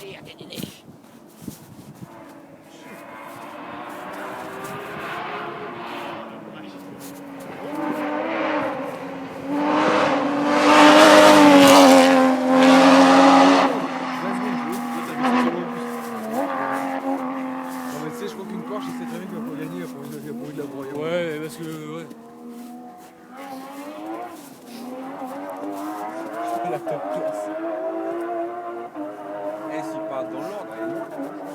sortir des neiges. Je crois qu'une Porsche, c'est très bien qu'il va pas gagner, il a pas eu de la broyer. Ouais, parce que. Ouais. La top classe. Eh, s'il part dans l'ordre, elle est loin.